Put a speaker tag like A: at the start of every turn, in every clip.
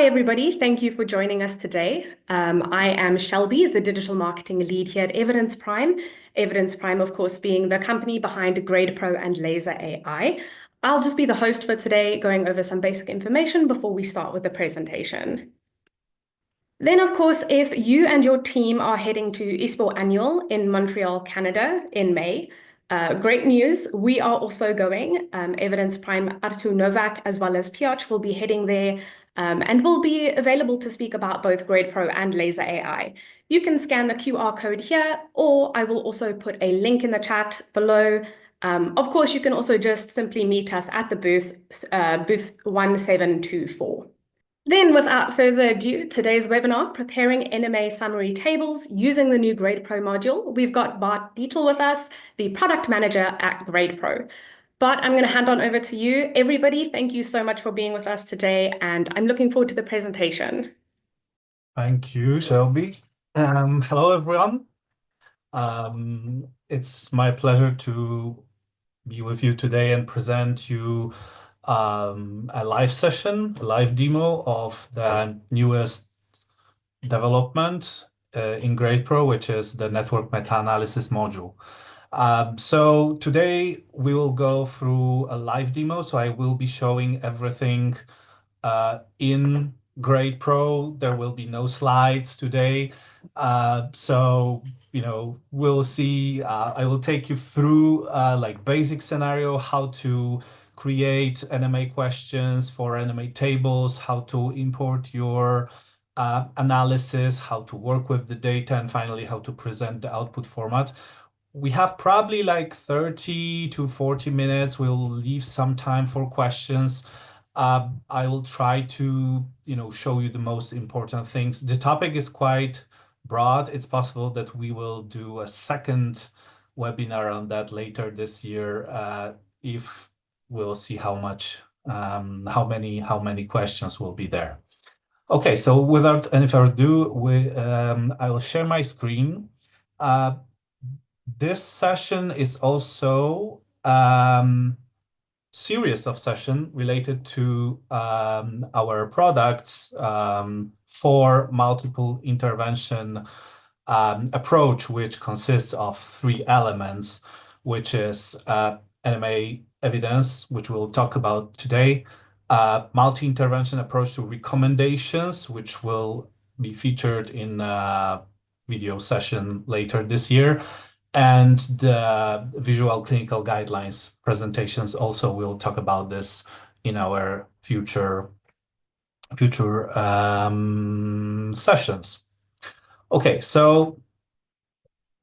A: Hi, everybody. Thank you for joining us today. I am Shelby, the digital marketing lead here at Evidence Prime. Evidence Prime, of course, being the company behind GRADEpro and Laser AI. I'll just be the host for today, going over some basic information before we start with the presentation. Then, of course, if you and your team are heading to ISPO Annual in Montreal, Canada in May, great news. We are also going. Evidence Prime Artu Novak as well as Piotr will be heading there and will be available to speak about both GRADEpro and Laser AI. You can scan the QR code here, or I will also put a link in the chat below. Of course, you can also just simply meet us at the booth 1724. Then, without further ado, today's webinar, Preparing NMA Summary Tables Using the new GRADEpro module. We've got Bart Dietl with us, the product manager at GRADEpro. Bart, I'm going to hand on over to you. Everybody, thank you so much for being with us today, and I'm looking forward to the presentation.
B: Thank you, Shelby. Hello, everyone. It's my pleasure to be with you today and present you a live session, a live demo of the newest development in GRADEpro, which is the network meta-analysis module. So today we will go through a live demo. So I will be showing everything in GRADEpro. There will be no slides today. So, we'll see. I will take you through like basic scenario, how to create NMA questions for NMA tables, how to import your analysis, how to work with the data, and finally, how to present the output format. We have probably like 30 to 40 minutes. We'll leave some time for questions. I will try to, show you the most important things. The topic is quite broad. It's possible that we will do a second webinar on that later this year, if we'll see how many questions will be there. Okay, so without any further ado, I will share my screen. This session is also series of session related to our products for multiple intervention approach, which consists of 3 elements, which is NMA evidence, which we'll talk about today, multi-intervention approach to recommendations, which will be featured in a video session later this year, and the visual clinical guidelines presentations. Also, we'll talk about this in our future sessions. Okay, so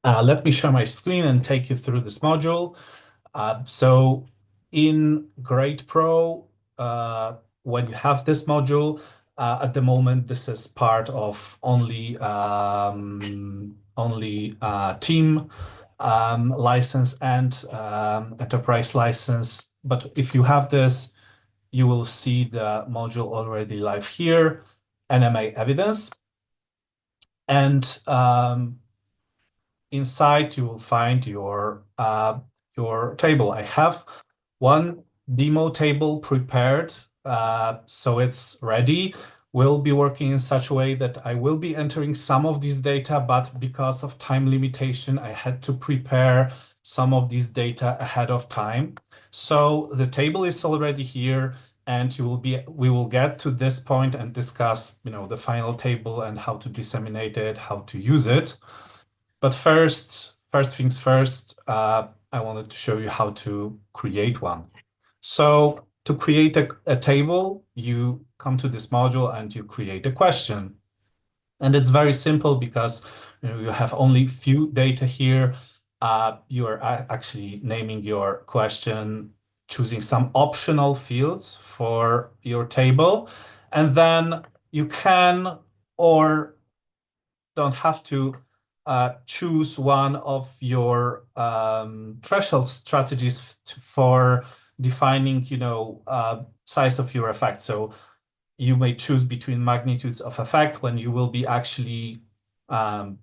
B: let me share my screen and take you through this module. So in GRADEpro, when you have this module, at the moment, this is part of only team license and enterprise license. But if you have this, you will see the module already live here, NMA evidence. And inside you will find your table. I have one demo table prepared, so it's ready. We'll be working in such a way that I will be entering some of these data, but because of time limitation, I had to prepare some of these data ahead of time. So the table is already here, and we will get to this point and discuss, the final table and how to disseminate it, how to use it. But first things first, I wanted to show you how to create one. So to create a table, you come to this module and you create a question. And it's very simple because you have only few data here. You are actually naming your question, choosing some optional fields for your table, and then you can or don't have to choose one of your threshold strategies for defining, size of your effect. So you may choose between magnitudes of effect when you will be actually you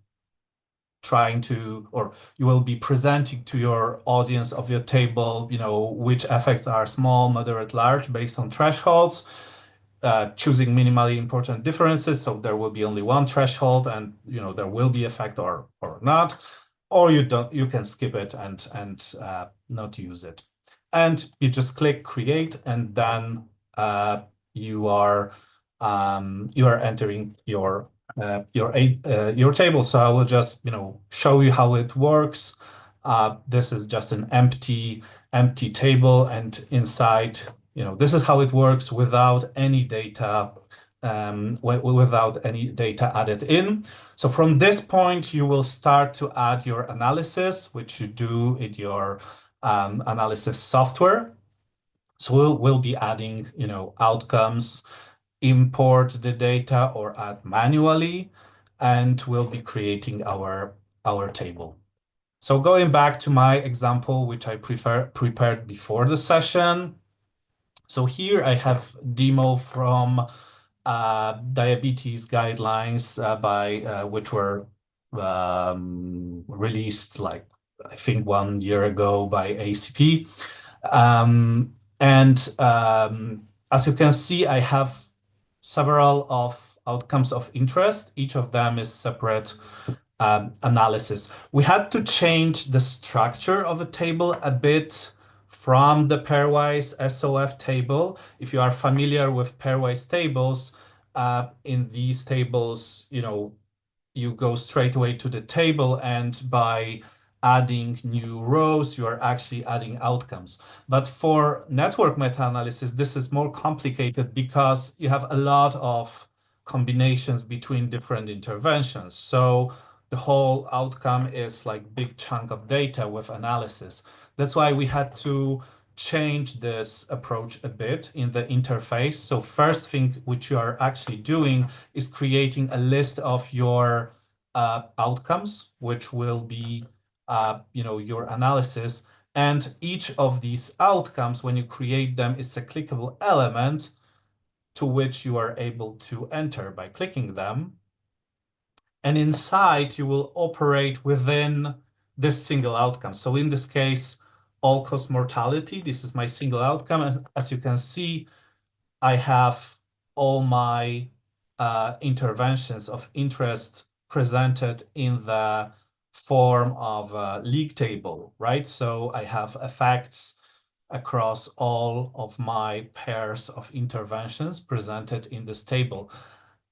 B: will be presenting to your audience of your table, which effects are small, moderate, large based on thresholds. choosing minimally important differences, so there will be only one threshold, and there will be effect or not, or you can skip it and not use it. And you just click create, and then you are entering your table. So I will just show you how it works. This is just an empty table, and inside this is how it works without any data added in. So from this point, you will start to add your analysis, which you do in your analysis software. So we'll be adding, outcomes, import the data or add manually, and we'll be creating our table. So going back to my example, which I prepared before the session. So here I have demo from diabetes guidelines which were released like I think 1 year ago by ACP. As you can see, I have several of outcomes of interest. Each of them is separate analysis. We had to change the structure of a table a bit from the pairwise SOF table. If you are familiar with pairwise tables, in these tables, you go straight away to the table, and by adding new rows, you are actually adding outcomes. But for network meta-analysis, this is more complicated because you have a lot of combinations between different interventions. So the whole outcome is like big chunk of data with analysis. That's why we had to change this approach a bit in the interface. So first thing which you are actually doing is creating a list of your outcomes, which will be your analysis. And each of these outcomes, when you create them, is a clickable element to which you are able to enter by clicking them. And inside, you will operate within this single outcome. So in this case, all-cause mortality, this is my single outcome. As you can see, I have all my interventions of interest presented in the form of a league table, right? So I have effects across all of my pairs of interventions presented in this table.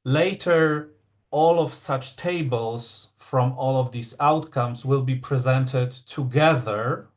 B: Later, all of such tables from all of these outcomes will be presented together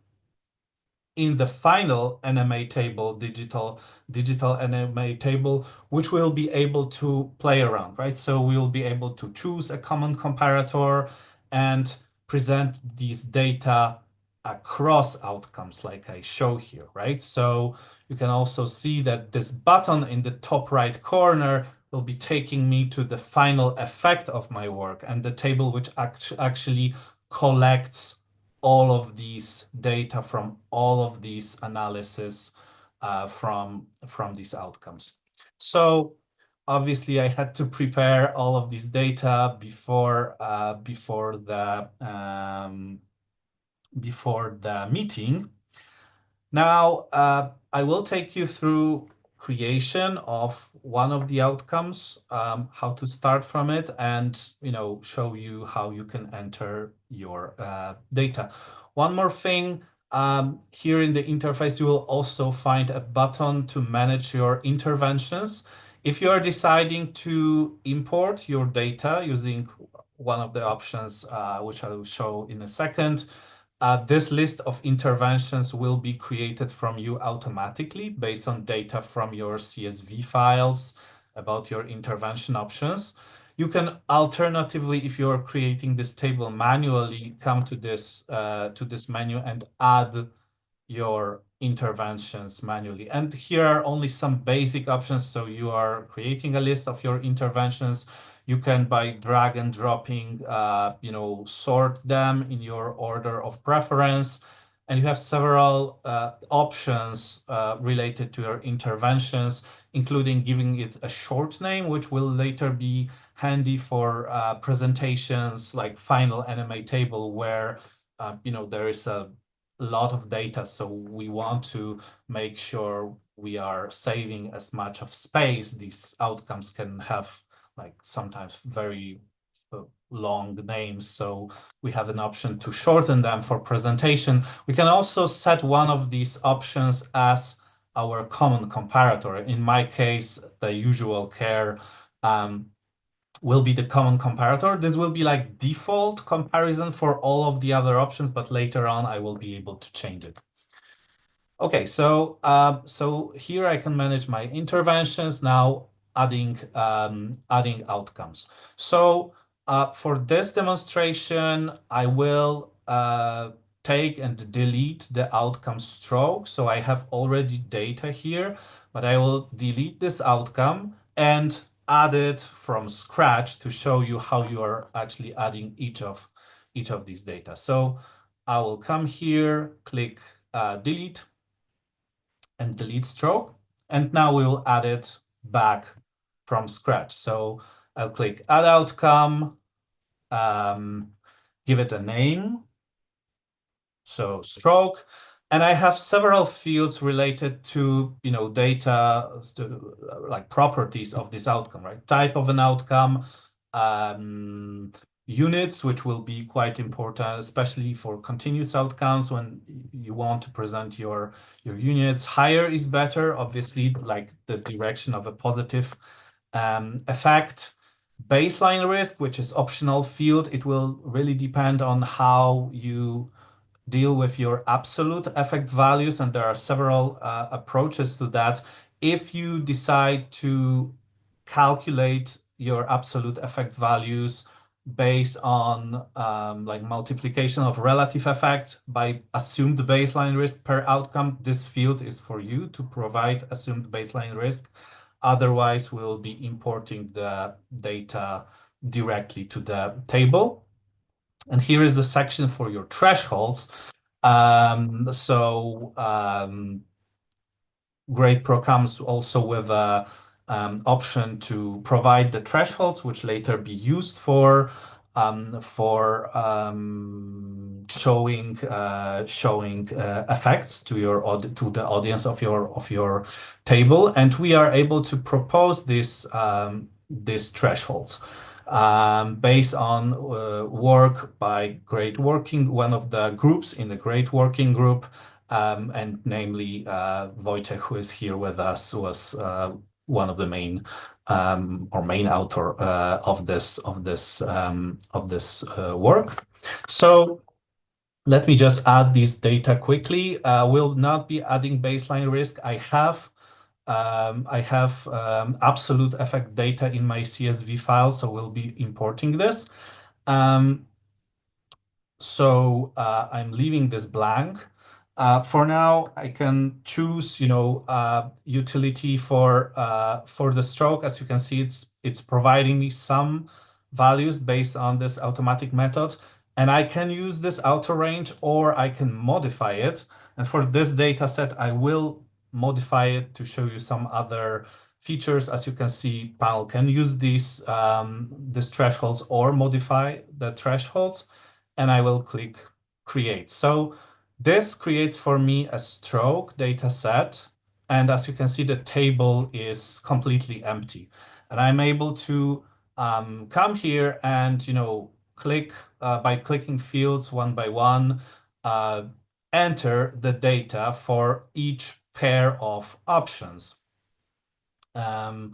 B: in the final NMA table, digital NMA table, which we'll be able to play around, right? So we'll be able to choose a common comparator and present these data across outcomes like I show here, right? So you can also see that this button in the top right corner will be taking me to the final effect of my work and the table which actually collects all of these data from all of these analysis from these outcomes. So obviously I had to prepare all of this data before the meeting. Now I will take you through creation of one of the outcomes, how to start from it, and show you how you can enter your data. One more thing, here in the interface, you will also find a button to manage your interventions. If you are deciding to import your data using one of the options, which I will show in a second, this list of interventions will be created from you automatically based on data from your CSV files about your intervention options. You can alternatively, if you're creating this table manually, come to this menu and add your interventions manually. And here are only some basic options. So you are creating a list of your interventions. You can, by drag and dropping, sort them in your order of preference. And you have several options related to your interventions, including giving it a short name, which will later be handy for presentations like final NMA table, where there is a lot of data. So we want to make sure we are saving as much of space. These outcomes can have like sometimes very long names, so we have an option to shorten them for presentation. We can also set one of these options as our common comparator. In my case, the usual care will be the common comparator. This will be like default comparison for all of the other options, but later on I will be able to change it. Okay, so here I can manage my interventions now, adding outcomes. So for this demonstration, I will take and delete the outcome stroke. So I have already data here, but I will delete this outcome and add it from scratch to show you how you are actually adding each of these data. So I will come here, click delete and delete stroke. And now we will add it back from scratch. So I'll click add outcome, give it a name. So stroke. And I have several fields related to, data, like properties of this outcome, right? Type of an outcome, units, which will be quite important, especially for continuous outcomes when you want to present your units. Higher is better, obviously, like the direction of a positive effect. Baseline risk, which is optional field, it will really depend on how you deal with your absolute effect values, and there are several approaches to that. If you decide to calculate your absolute effect values based on like multiplication of relative effect by assumed baseline risk per outcome, this field is for you to provide assumed baseline risk. Otherwise, we'll be importing the data directly to the table. And here is the section for your thresholds. GRADEpro comes also with a option to provide the thresholds, which later be used for showing effects to the audience of your table, and we are able to propose these thresholds based on work by one of the groups in the GRADE working group. And namely, Wojciech, who is here with us, was one of the main author of this work. So let me just add these data quickly. We'll not be adding baseline risk. I have absolute effect data in my CSV file, so we'll be importing this. So I'm leaving this blank. For now, I can choose, utility for the stroke. As you can see, it's providing me some values based on this automatic method, and I can use this auto range or I can modify it. And for this data set, I will modify it to show you some other features. As you can see, panel can use these thresholds or modify the thresholds, and I will click create. So this creates for me a stroke data set. And as you can see, the table is completely empty. And I'm able to come here and, click by clicking fields one by one, enter the data for each pair of options. I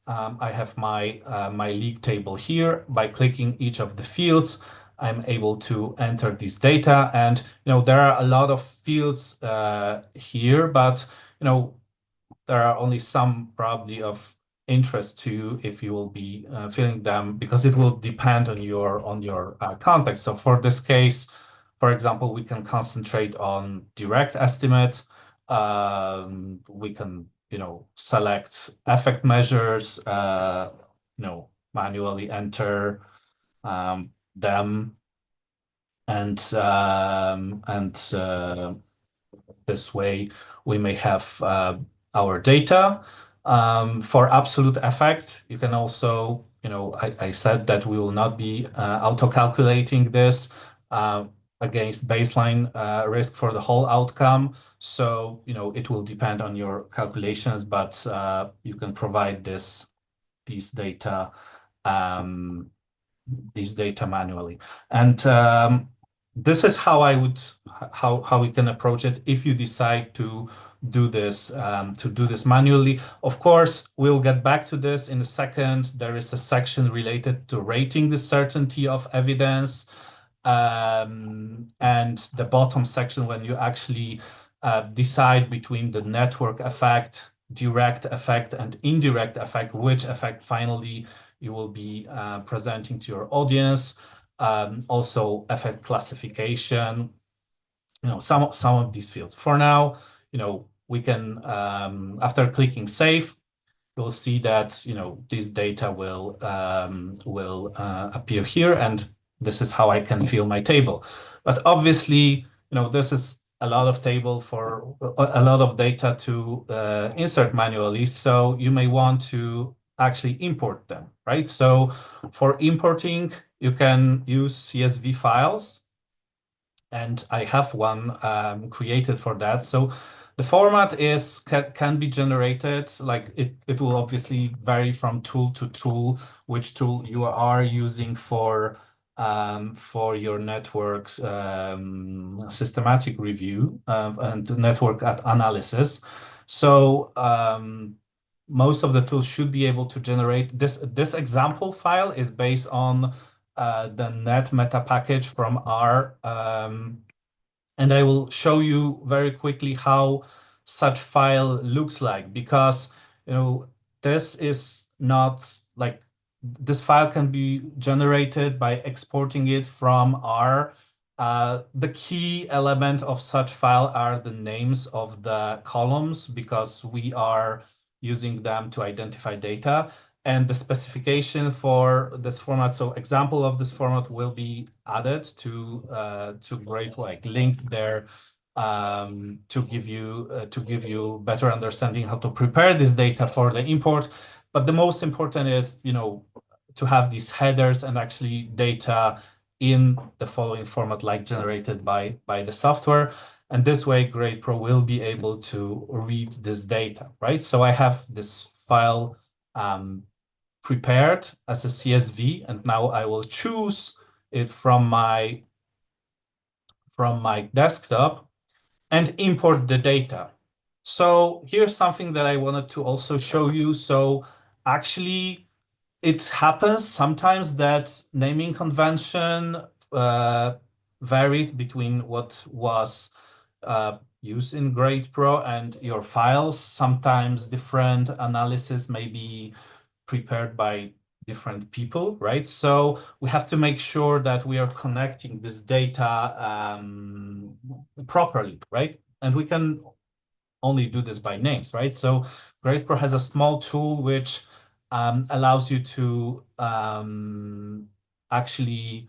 B: have my league table here. By clicking each of the fields, I'm able to enter this data, and there are a lot of fields here, but there are only some probably of interest to you if you will be filling them, because it will depend on your context. So for this case, for example, we can concentrate on direct estimate. We can select effect measures, manually enter them, and this way we may have our data. For absolute effect, you can also, I said that we will not be auto-calculating this. against baseline risk for the whole outcome. So, it will depend on your calculations, but you can provide these data manually. And this is how we can approach it if you decide to do this manually. Of course, we'll get back to this in a second. There is a section related to rating the certainty of evidence. And the bottom section, when you actually decide between the network effect, direct effect, and indirect effect, which effect finally you will be presenting to your audience. Also effect classification, some of these fields. For now, we can, after clicking save, you'll see that, this data will appear here, and this is how I can fill my table. But obviously, this is a lot of data to insert manually, so you may want to actually import them, right? So for importing, you can use CSV files, and I have one created for that. So the format can be generated, like it will obviously vary from tool to tool, which tool you are using for your network's systematic review and network analysis. So most of the tools should be able to generate this. This example file is based on the net meta package from R. And I will show you very quickly how such file looks like, because this is not like, this file can be generated by exporting it from R. The key element of such file are the names of the columns, because we are using them to identify data. And the specification for this format, so example of this format will be added to GRADEpro, like linked there, to give you better understanding how to prepare this data for the import. But the most important is, to have these headers and actually data in the following format, like generated by the software. And this way, GRADEpro will be able to read this data, right? So I have this file prepared as a CSV, and now I will choose it from my desktop and import the data. So here's something that I wanted to also show you. So actually, it happens sometimes that naming convention varies between what was used in GRADEpro and your files. Sometimes different analysis may be prepared by different people, right? So we have to make sure that we are connecting this data properly, right? And we can only do this by names, right? So GRADEpro has a small tool which allows you to actually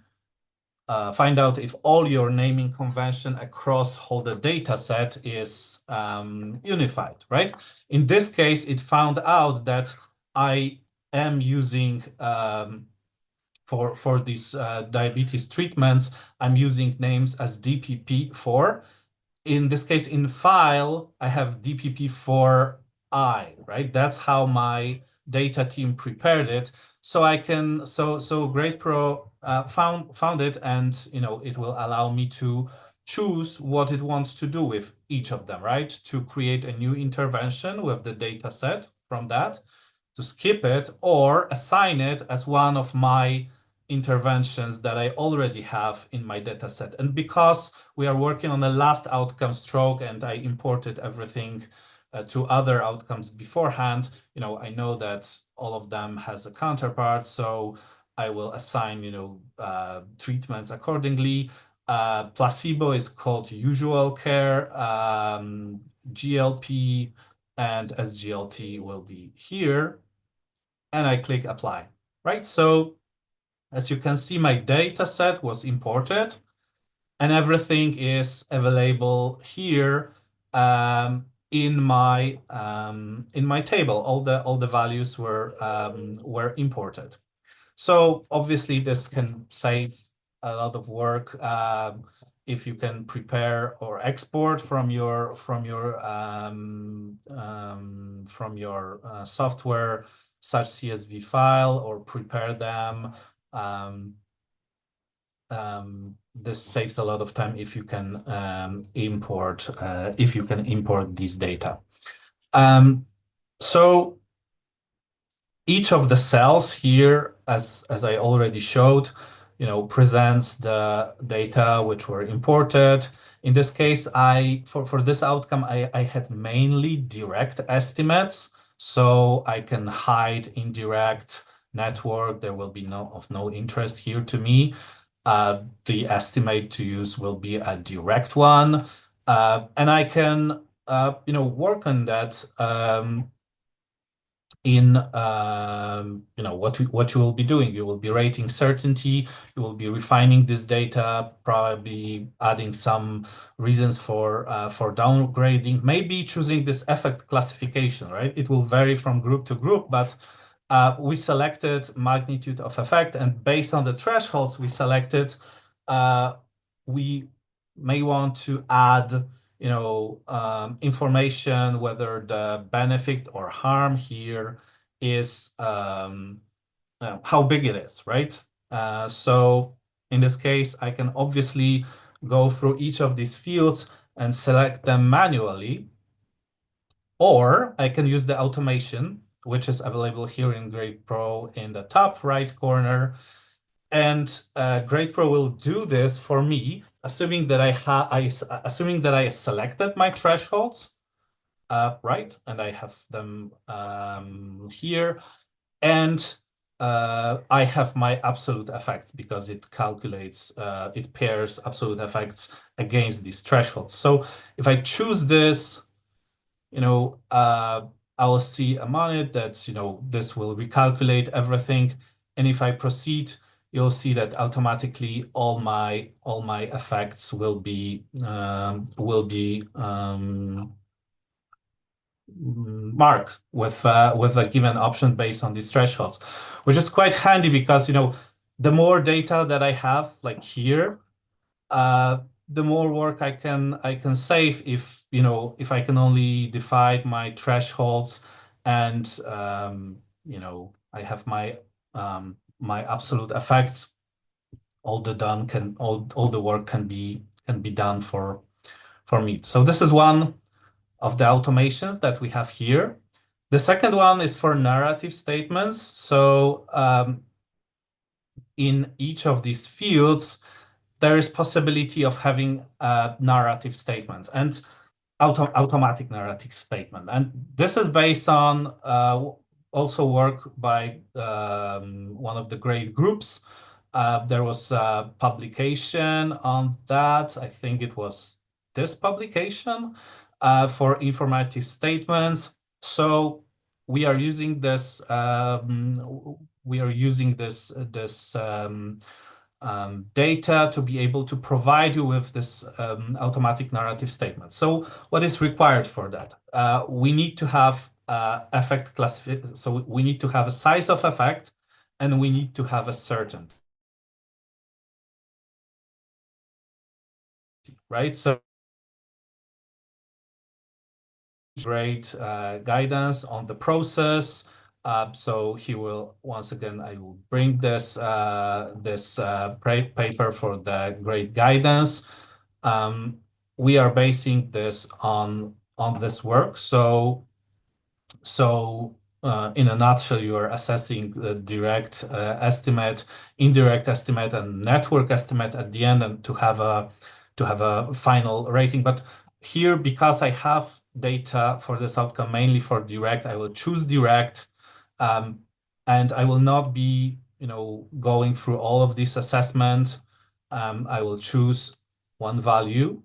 B: find out if all your naming convention across all the data set is unified, right? In this case, it found out that I am using for these diabetes treatments, I'm using names as DPP4. In this case, in file, I have DPP4I, right? That's how my data team prepared it. So I can, so GRADEpro found it, and it will allow me to choose what it wants to do with each of them, right? To create a new intervention with the data set from that, to skip it, or assign it as one of my interventions that I already have in my data set. And because we are working on the last outcome stroke and I imported everything to other outcomes beforehand, I know that all of them has a counterpart, so I will assign, treatments accordingly. Placebo is called usual care, GLP and SGLT will be here, and I click apply, right? So as you can see, my data set was imported and everything is available here in my table. All the values were imported. So obviously this can save a lot of work. if you can prepare or export from your software such CSV file or prepare them. This saves a lot of time if you can import these data. So each of the cells here, as I already showed, presents the data which were imported. In this case, for this outcome, I had mainly direct estimates, so I can hide indirect network. There will be of no interest here to me. The estimate to use will be a direct one, and I can work on that in what you will be doing. You will be rating certainty, you will be refining this data, probably adding some reasons for downgrading, maybe choosing this effect classification, right? It will vary from group to group, but we selected magnitude of effect, and based on the thresholds we selected, we may want to add information whether the benefit or harm here is how big it is, right? So in this case, I can obviously go through each of these fields and select them manually, or I can use the automation, which is available here in GRADEpro in the top right corner. And GRADEpro will do this for me, assuming that I selected my thresholds, right, and I have them here, and I have my absolute effects because it calculates, it pairs absolute effects against these thresholds. So if I choose this, I will see on it that this will recalculate everything, and if I proceed, you'll see that automatically all my effects will be marked with a given option based on these thresholds, which is quite handy because the more data that I have, like here, the more work I can save if if I can only divide my thresholds and I have my my absolute effects. All the work can be done for me. So this is one of the automations that we have here. The second one is for narrative statements. So in each of these fields, there is possibility of having a narrative statement and automatic narrative statement. And this is based on also work by one of the great groups. There was a publication on that. I think it was this publication for informative statements. So we are using this. Data to be able to provide you with this automatic narrative statement. So what is required for that? We need to have effect classification. So we need to have a size of effect, and we need to have a certainty, right? So great guidance on the process. So he will, once again, I will bring this paper for the great guidance. We are basing this on this work. So in a nutshell, you are assessing the direct estimate, indirect estimate, and network estimate at the end, and to have a final rating. But here, because I have data for this outcome mainly for direct, I will choose direct, and I will not be going through all of this assessment. I will choose one value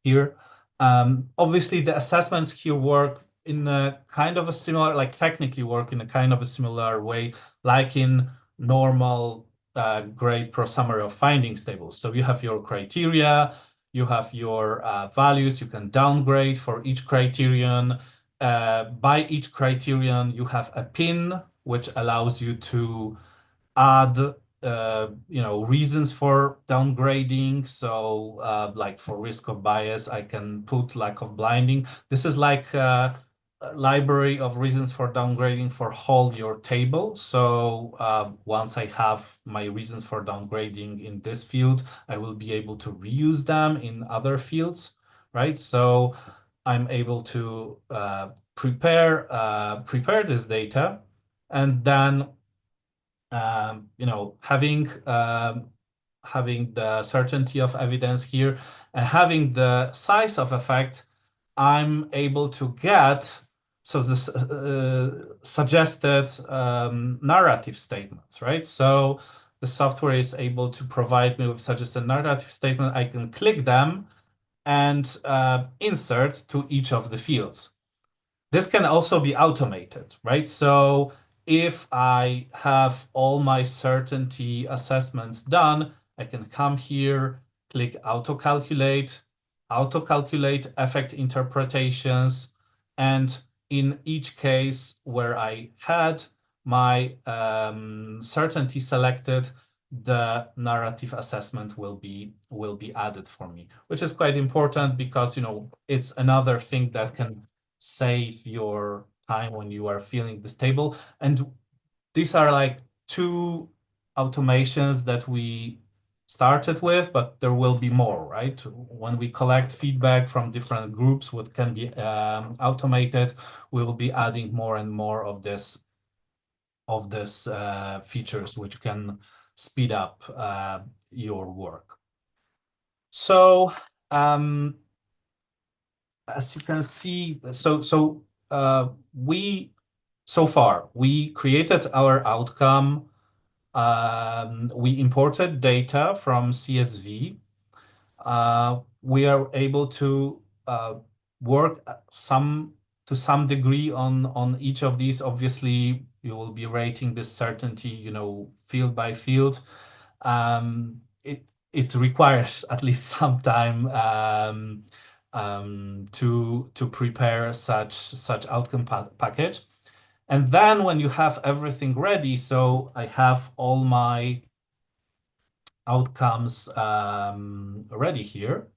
B: here. Obviously, the assessments here work in a kind of a similar, like technically work in a kind of a similar way, like in normal GRADEpro summary of findings tables. So you have your criteria, you have your values, you can downgrade for each criterion. By each criterion, you have a pin, which allows you to add reasons for downgrading. So like for risk of bias, I can put lack of blinding. This is like a library of reasons for downgrading for whole your table. So once I have my reasons for downgrading in this field, I will be able to reuse them in other fields, right? So I'm able to prepare this data, and then having the certainty of evidence here and having the size of effect, I'm able to get this suggested narrative statements, right? So the software is able to provide me with suggested narrative statement. I can click them and insert to each of the fields. This can also be automated, right? So if I have all my certainty assessments done, I can come here, click auto-calculate effect interpretations, and in each case where I had my certainty selected, the narrative assessment will be added for me, which is quite important because it's another thing that can save your time when you are filling this table. And these are like two automations that we started with, but there will be more, right? When we collect feedback from different groups, what can be automated, we will be adding more and more of this features which can speed up your work. So as you can see, so far we created our outcome. We imported data from CSV. We are able to work to some degree on each of these. Obviously, you will be rating this certainty, field by field. It requires at least some time to prepare such outcome package. And then when you have everything ready, so I have all my outcomes ready here,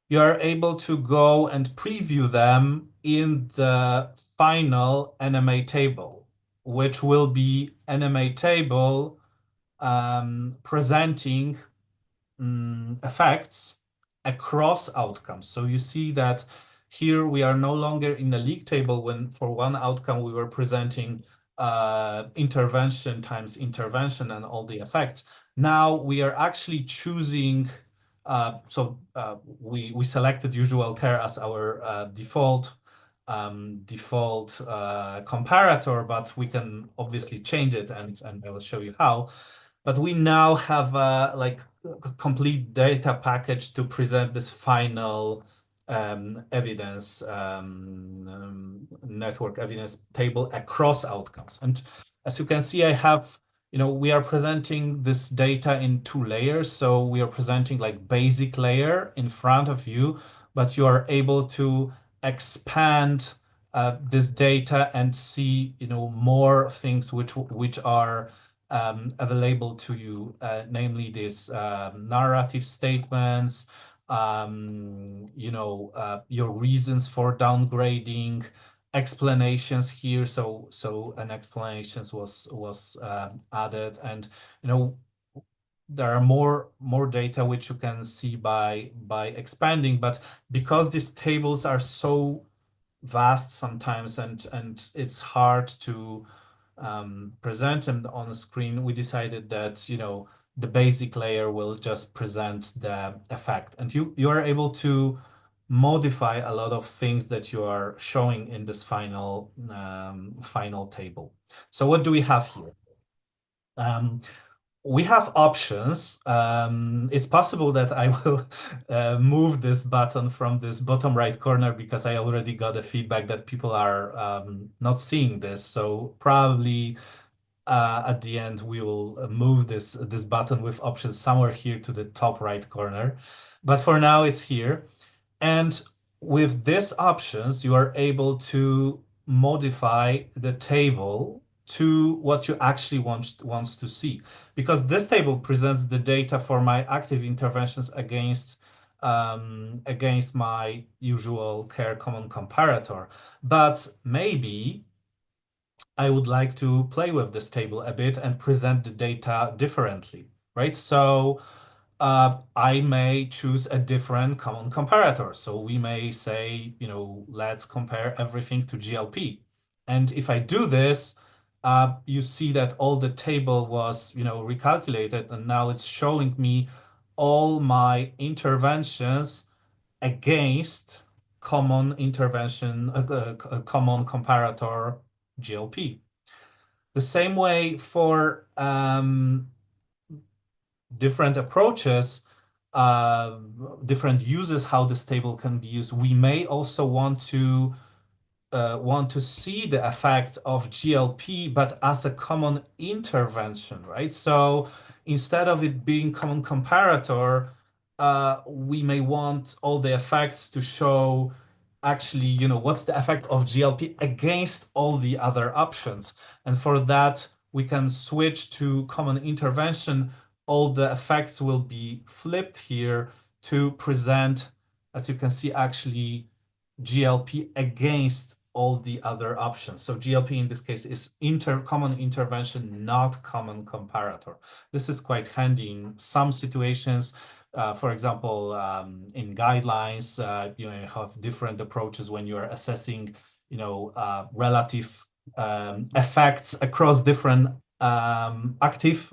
B: you are able to go and preview them in the final NMA table, which will be NMA table presenting effects across outcomes. So you see that here we are no longer in the league table when for one outcome we were presenting intervention times intervention and all the effects. Now we are actually choosing, we selected usual care as our default comparator, but we can obviously change it, and I will show you how. But we now have a complete data package to present this final evidence network evidence table across outcomes. And as you can see, we are presenting this data in two layers. So we are presenting like basic layer in front of you, but you are able to expand this data and see more things which are available to you, namely these narrative statements, your reasons for downgrading, explanations here. So an explanations was added, and there are more data which you can see by expanding. But because these tables are so vast sometimes and it's hard to present them on the screen, we decided that the basic layer will just present the effect, and you are able to modify a lot of things that you are showing in this final table. So what do we have here? We have options. It's possible that I will move this button from this bottom right corner because I already got a feedback that people are not seeing this. So probably at the end we will move this button with options somewhere here to the top right corner. But for now it's here. And with these options, you are able to modify the table to what you actually wants to see. Because this table presents the data for my active interventions against my usual care common comparator. But maybe I would like to play with this table a bit and present the data differently, right? So I may choose a different common comparator. So we may say, let's compare everything to GLP. And if I do this, you see that all the table was, recalculated, and now it's showing me all my interventions against common intervention, common comparator GLP. The same way for different approaches, different uses, how this table can be used. We may also want to see the effect of GLP, but as a common intervention, right? So instead of it being common comparator, we may want all the effects to show actually, what's the effect of GLP against all the other options. And for that, we can switch to common intervention. All the effects will be flipped here to present, as you can see, actually GLP against all the other options. So GLP in this case is common intervention, not common comparator. This is quite handy in some situations. For example, in guidelines, you have different approaches when you're assessing, relative effects across different active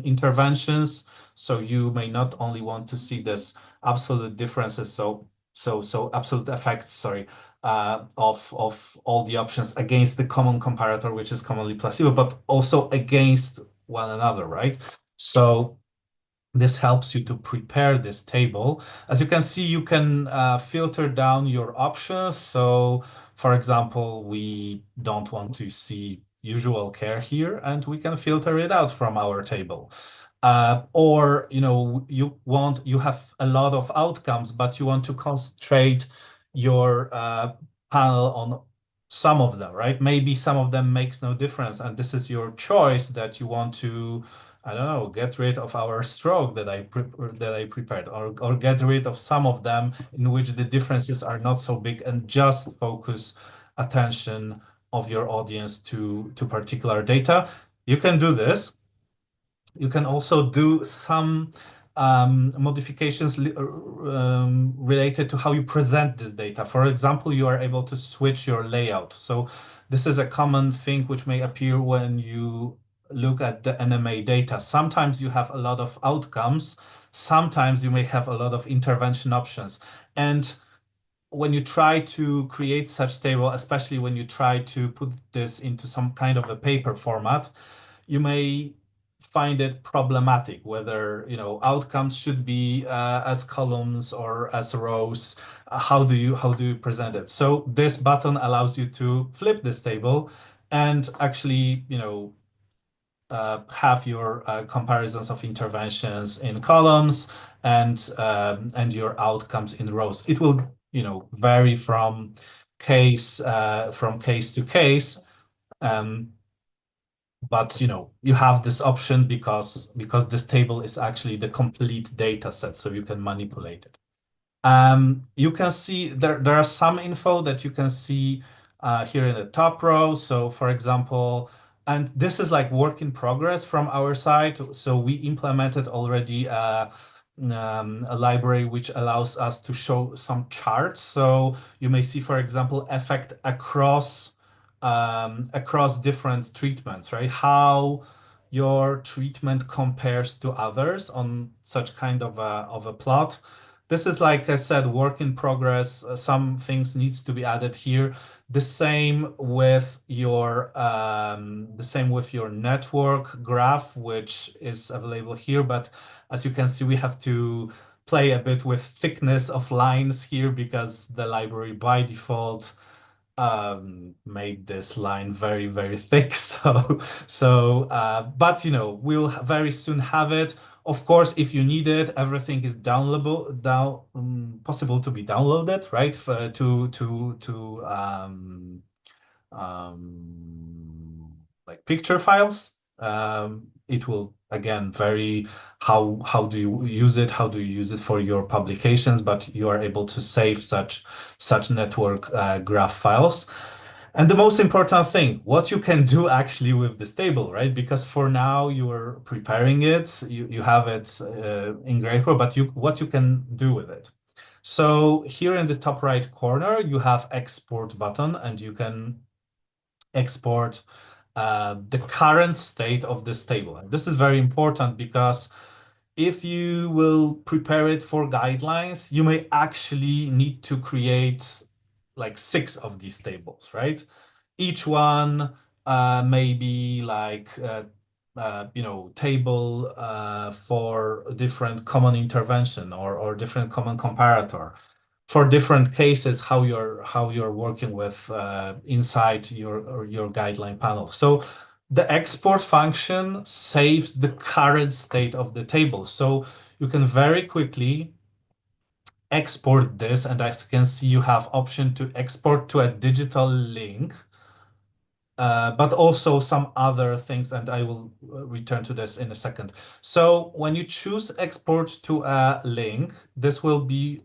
B: interventions. So you may not only want to see this absolute differences, so absolute effects, sorry, of all the options against the common comparator, which is commonly placebo, but also against one another, right? So this helps you to prepare this table. As you can see, you can filter down your options. So, for example, we don't want to see usual care here, and we can filter it out from our table. Or, you have a lot of outcomes, but you want to concentrate your panel on some of them, right? Maybe some of them makes no difference, and this is your choice that you want to, I don't know, get rid of our stroke that I prepared, or get rid of some of them in which the differences are not so big, and just focus attention of your audience to particular data. You can do this. You can also do some modifications related to how you present this data. For example, you are able to switch your layout. So this is a common thing which may appear when you look at the NMA data. Sometimes you have a lot of outcomes. Sometimes you may have a lot of intervention options. And when you try to create such table, especially when you try to put this into some kind of a paper format, you may find it problematic whether outcomes should be as columns or as rows. How do you present it? So this button allows you to flip this table and actually have your comparisons of interventions in columns and your outcomes in rows. It will vary from case to case. But you have this option because this table is actually the complete data set, so you can manipulate it. You can see there are some info that you can see here in the top row. So for example, and this is like work in progress from our side. So we implemented already a library which allows us to show some charts. So you may see, for example, effect across different treatments, right? How your treatment compares to others on such kind of a plot. This is, like I said, work in progress. Some things needs to be added here. The same with your network graph, which is available here. But as you can see, we have to play a bit with thickness of lines here because the library by default made this line very, very thick. But we'll very soon have it. Of course, if you need it, everything is possible to be downloaded, right? Um, like picture files. It will again vary how do you use it, how do you use it for your publications, but you are able to save such network graph files. And the most important thing, what you can do actually with this table, right? Because for now you are preparing it, you have it in GRADEpro, but what you can do with it. So here in the top right corner, you have export button, and you can export the current state of this table. And this is very important because if you will prepare it for guidelines, you may actually need to create like 6 of these tables, right? Each one may be like table for different common intervention or different common comparator for different cases how you're working with inside your guideline panel. So the export function saves the current state of the table. So you can very quickly export this, and as you can see, you have option to export to a digital link, but also some other things, and I will return to this in a second. So when you choose export to a link, this will be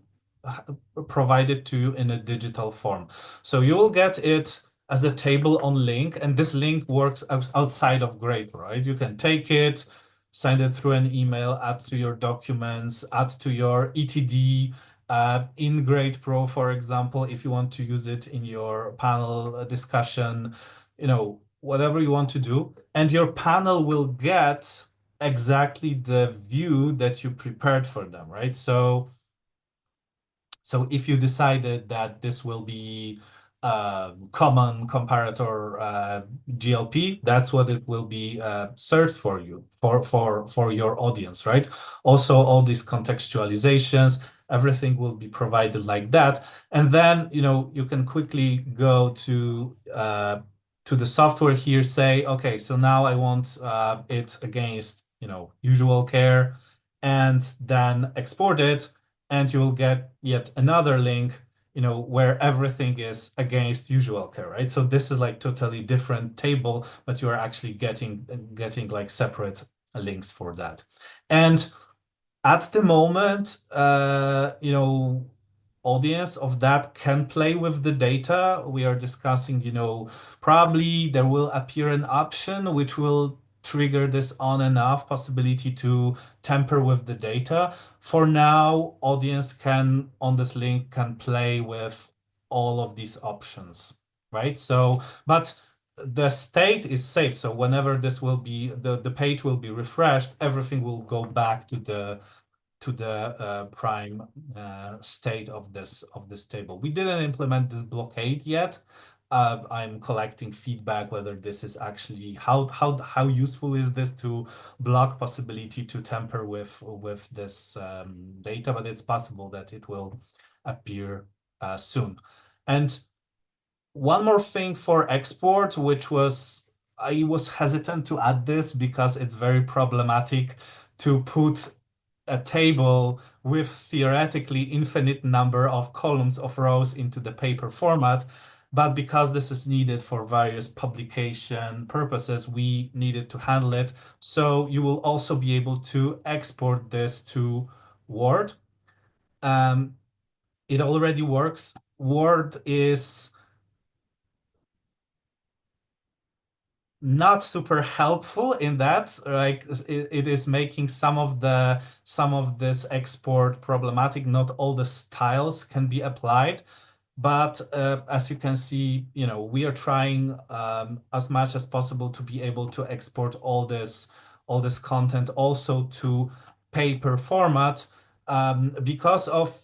B: provided to you in a digital form. So you will get it as a table on link, and this link works outside of GRADEpro, right? You can take it, send it through an email, add to your documents, add to your ETD, in GRADEpro, for example, if you want to use it in your panel discussion, whatever you want to do, and your panel will get exactly the view that you prepared for them, right? So if you decided that this will be common comparator GLP, that's what it will be served for you, for your audience, right? Also, all these contextualizations, everything will be provided like that. And then, you can quickly go to the software here, say, okay, so now I want it against, usual care, and then export it, and you will get yet another link, where everything is against usual care, right? So this is like totally different table, but you are actually getting like separate links for that. And at the moment, audience of that can play with the data. We are discussing, probably there will appear an option which will trigger this on and off possibility to tamper with the data. For now, audience on this link can play with all of these options, right? So, but the state is safe. So whenever this will be, the page will be refreshed, everything will go back to the prime state of this table. We didn't implement this blockade yet. I'm collecting feedback whether this is actually how useful is this to block possibility to tamper with this data, but it's possible that it will appear soon. And one more thing for export, which I was hesitant to add this because it's very problematic to put a table with theoretically infinite number of columns of rows into the paper format. But because this is needed for various publication purposes, we needed to handle it. So you will also be able to export this to Word. It already works. Word is not super helpful in that, like it is making some of this export problematic. Not all the styles can be applied, but as you can see, we are trying as much as possible to be able to export all this content also to paper format, because of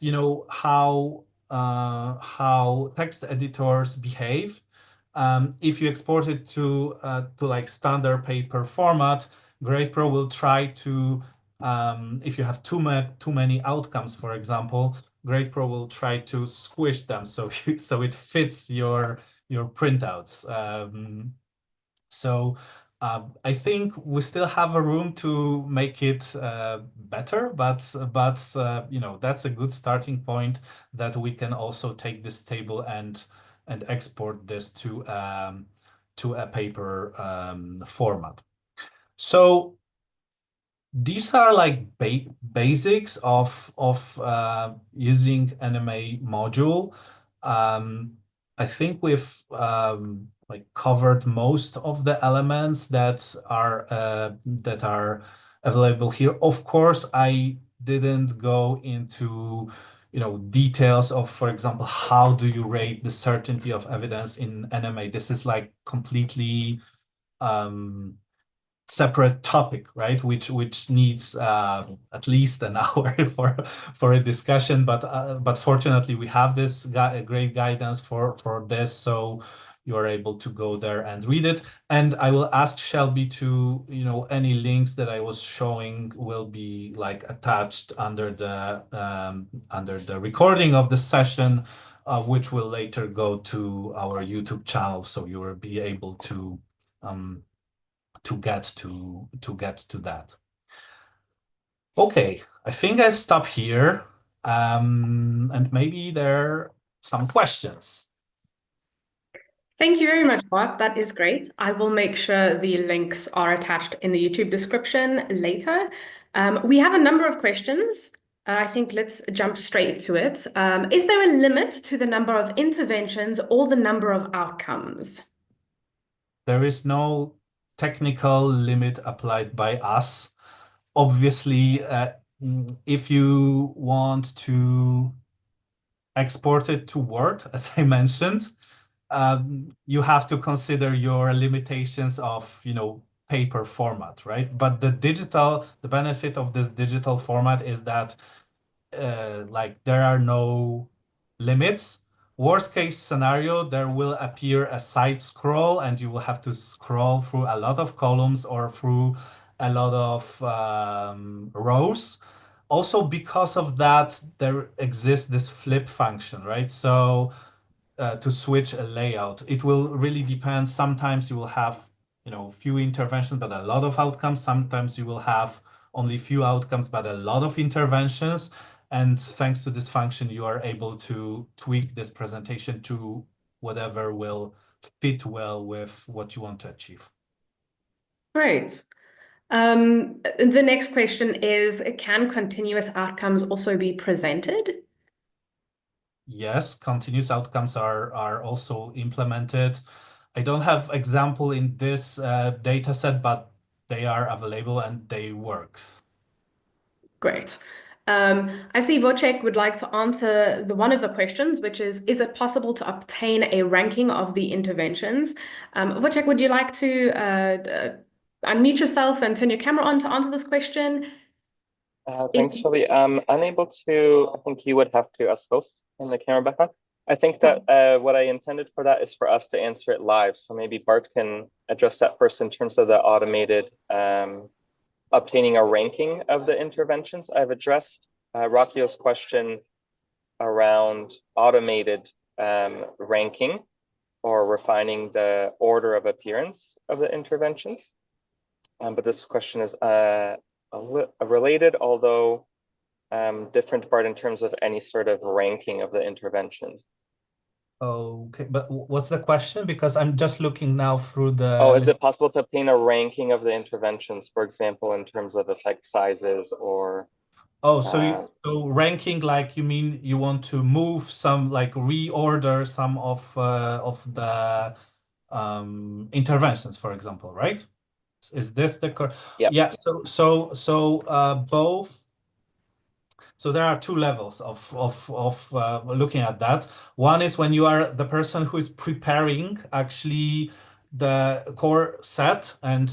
B: how text editors behave. If you export it to like standard paper format, GRADEpro will try to, if you have too many outcomes, for example, GRADEpro will try to squish them so so it fits your printouts. So I think we still have a room to make it better, but that's a good starting point, that we can also take this table and export this to to a paper format. So these are like basics of using NMA module. I think we've like covered most of the elements that are available here. Of course, I didn't go into details of, for example, how do you rate the certainty of evidence in NMA. This is like completely separate topic, right? Which needs at least an hour for a discussion. But fortunately, we have this great guidance for this, so you are able to go there and read it. And I will ask Shelby to, any links that I was showing will be like attached under the recording of the session, which will later go to our YouTube channel, so you will be able to get to that. Okay, I think I stop here, and maybe there are some questions.
A: Thank you very much, Bart. That is great. I will make sure the links are attached in the YouTube description later. We have a number of questions. I think let's jump straight to it. Is there a limit to the number of interventions or the number of outcomes?
B: There is no technical limit applied by us. Obviously, if you want to export it to Word, as I mentioned, you have to consider your limitations of, paper format, right? But the benefit of this digital format is that like there are no limits. Worst case scenario, there will appear a side scroll and you will have to scroll through a lot of columns or through a lot of rows. Also, because of that, there exists this flip function, right? So to switch a layout, it will really depend. Sometimes you will have, few interventions, but a lot of outcomes. Sometimes you will have only few outcomes, but a lot of interventions. And thanks to this function, you are able to tweak this presentation to whatever will fit well with what you want to achieve.
A: Great. The next question is, can continuous outcomes also be presented?
B: Yes, continuous outcomes are also implemented. I don't have example in this data set, but they are available and they works.
A: Great. I see Wojciech would like to answer one of the questions, which is it possible to obtain a ranking of the interventions? Wojciech, would you like to unmute yourself and turn your camera on to answer this question?
C: Thanks, Shelby. I'm unable to, I think you would have to, as host, turn the camera back on. I think that what I intended for that is for us to answer it live. So maybe Bart can address that first in terms of the automated obtaining a ranking of the interventions. I've addressed Rakio's question around automated ranking or refining the order of appearance of the interventions. But this question is related, although different part in terms of any sort of ranking of the interventions.
B: Okay, but what's the question? Because I'm just looking now through the...
C: Oh, is it possible to obtain a ranking of the interventions, for example, in terms of effect sizes or...
B: Oh, so ranking, like you mean you want to move some, like reorder some of the interventions, for example, right? Is this the correct? Yeah. Both. So there are two levels of looking at that. One is when you are the person who is preparing actually the core set and,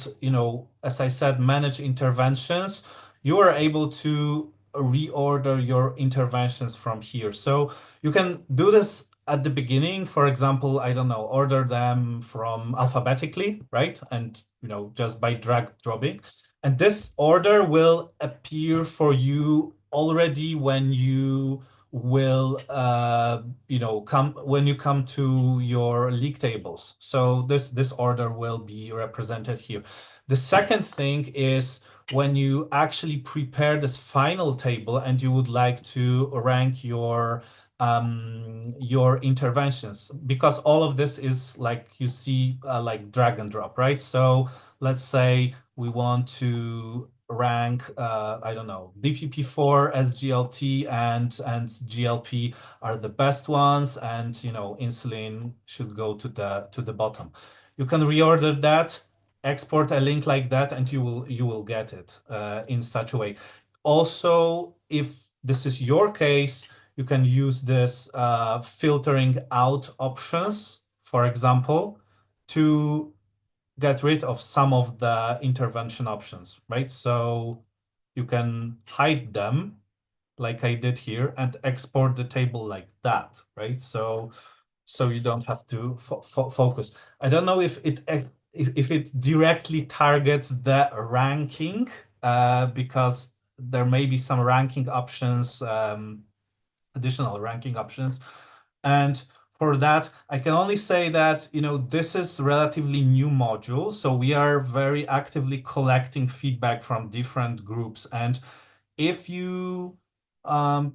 B: as I said, manage interventions, you are able to reorder your interventions from here. So you can do this at the beginning, for example, I don't know, order them from alphabetically, right? And, just by drag dropping. And this order will appear for you already when you will when you come to your league tables. So this order will be represented here. The second thing is when you actually prepare this final table and you would like to rank your your interventions, because all of this is like you see like drag and drop, right? So let's say we want to rank I don't know, BPP4, SGLT and GLP are the best ones, and you know insulin should go to the bottom. You can reorder that, export a link like that, and you will get it in such a way. Also, if this is your case, you can use this filtering out options, for example, to get rid of some of the intervention options, right? So you can hide them like I did here and export the table like that, right? So you don't have to focus. I don't know if it directly targets the ranking because there may be some ranking options, additional ranking options. And for that, I can only say that, you know, this is relatively new module. So we are very actively collecting feedback from different groups. And if you,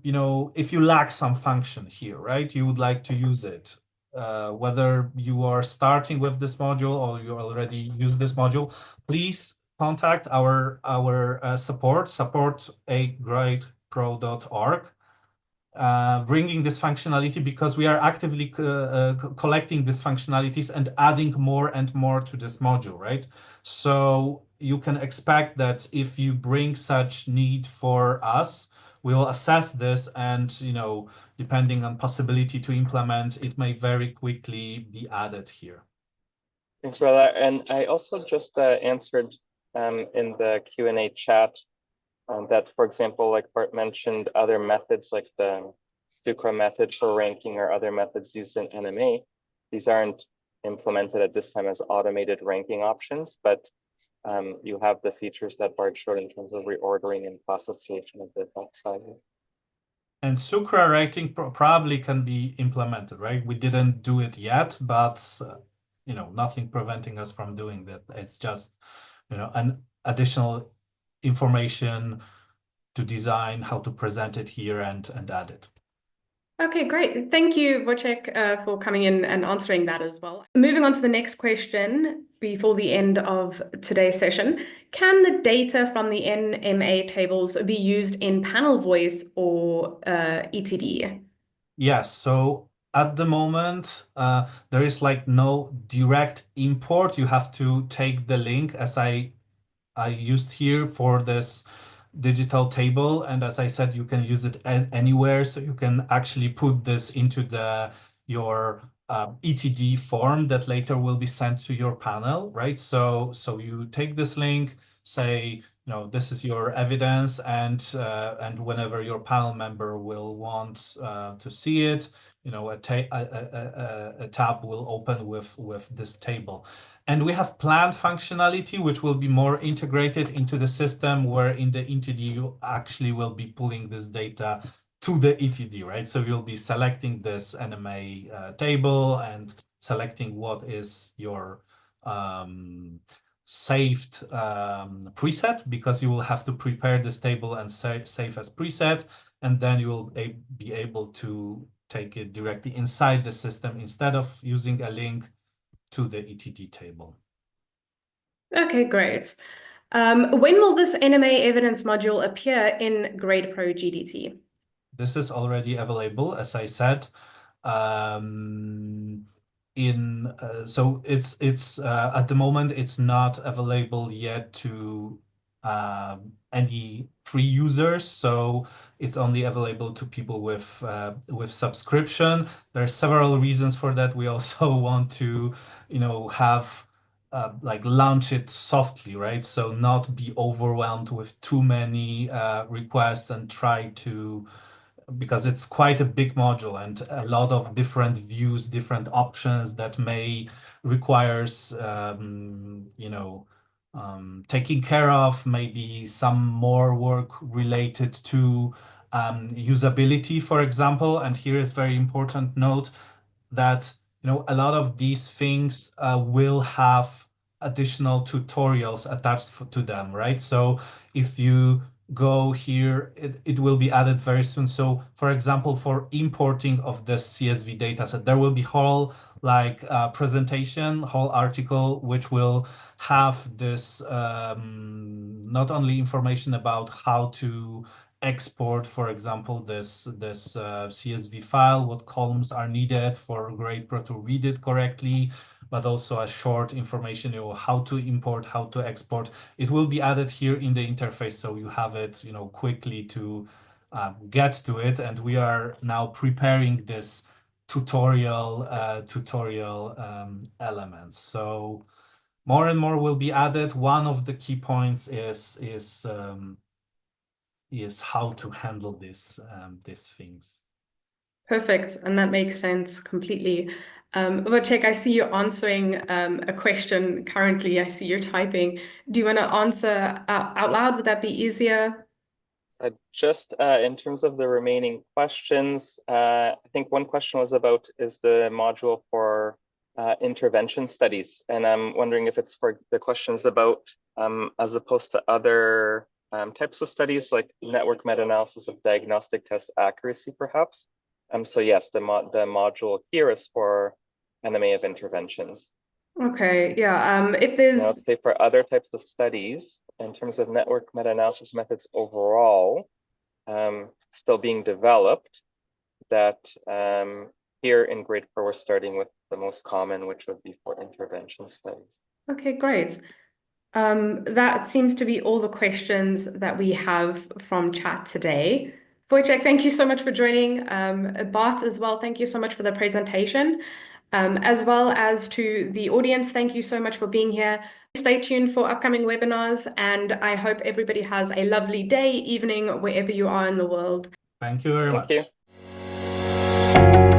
B: you know, if you lack some function here, right, you would like to use it, whether you are starting with this module or you already use this module, please contact our support@gradepro.org, bringing this functionality, because we are actively collecting these functionalities and adding more and more to this module, right? So you can expect that if you bring such need for us, we will assess this, and you know, depending on possibility to implement, it may very quickly be added here.
C: Thanks for that. And I also just answered in the Q&A chat that, for example, like Bart mentioned, other methods like the Sucra method for ranking or other methods used in NMA, these aren't implemented at this time as automated ranking options, but you have the features that Bart showed in terms of reordering and classification of the font sizes.
B: And Sucra rating probably can be implemented, right? We didn't do it yet, but you know, nothing preventing us from doing that. It's just, you know, an additional information to design how to present it here and add it.
A: Okay, great. Thank you, Wojciech, for coming in and answering that as well. Moving on to the next question before the end of today's session. Can the data from the NMA tables be used in panel voice or ETD?
B: Yes, so at the moment, there is like no direct import. You have to take the link as I used here for this digital table, and as I said, you can use it anywhere. So you can actually put this into your ETD form that later will be sent to your panel, right? So you take this link, say, you know, this is your evidence, and whenever your panel member will want to see it, you know, a tab will open with this table. And we have planned functionality, which will be more integrated into the system, where in the ETD you actually will be pulling this data to the ETD, right? So you'll be selecting this NMA table and selecting what is your saved preset, because you will have to prepare this table and save as preset, and then you will be able to take it directly inside the system instead of using a link to the ETD table.
A: Okay, great. When will this NMA evidence module appear in GRADEpro GDT?
B: This is already available, as I said. So it's at the moment it's not available yet to any free users, so it's only available to people with subscription. There are several reasons for that. We also want to, you know, have like launch it softly, right? So not be overwhelmed with too many requests and try to, because it's quite a big module and a lot of different views, different options that may requires, you know, taking care of, maybe some more work related to usability, for example. And here is very important note that, you know, a lot of these things will have additional tutorials attached to them, right? So if you go here, it will be added very soon. So for example, for importing of the CSV dataset, there will be whole presentation, whole article, which will have this not only information about how to export, for example, this CSV file, what columns are needed for GRADEpro to read it correctly, but also a short information, how to import, how to export. It will be added here in the interface, so you have it, quickly to get to it. And we are now preparing this tutorial elements. So more and more will be added. One of the key points is how to handle these things.
A: Perfect, and that makes sense completely. Wojciech, I see you answering a question currently. I see you're typing. Do you want to answer out loud? Would that be easier?
C: Just in terms of the remaining questions, I think one question was about is the module for intervention studies, and I'm wondering if it's for the questions about as opposed to other types of studies like network meta-analysis of diagnostic test accuracy, perhaps. So yes, the module here is for NMA of interventions.
A: Okay, yeah. If there's,
C: I would say for other types of studies, in terms of network meta-analysis methods overall, still being developed, that here in GRADEpro we're starting with the most common, which would be for intervention studies.
A: Okay, great. That seems to be all the questions that we have from chat today. Wojciech, thank you so much for joining. Bart as well, thank you so much for the presentation. As well as to the audience, thank you so much for being here. Stay tuned for upcoming webinars, and I hope everybody has a lovely day, evening, wherever you are in the world.
B: Thank you very much.
C: Thank you.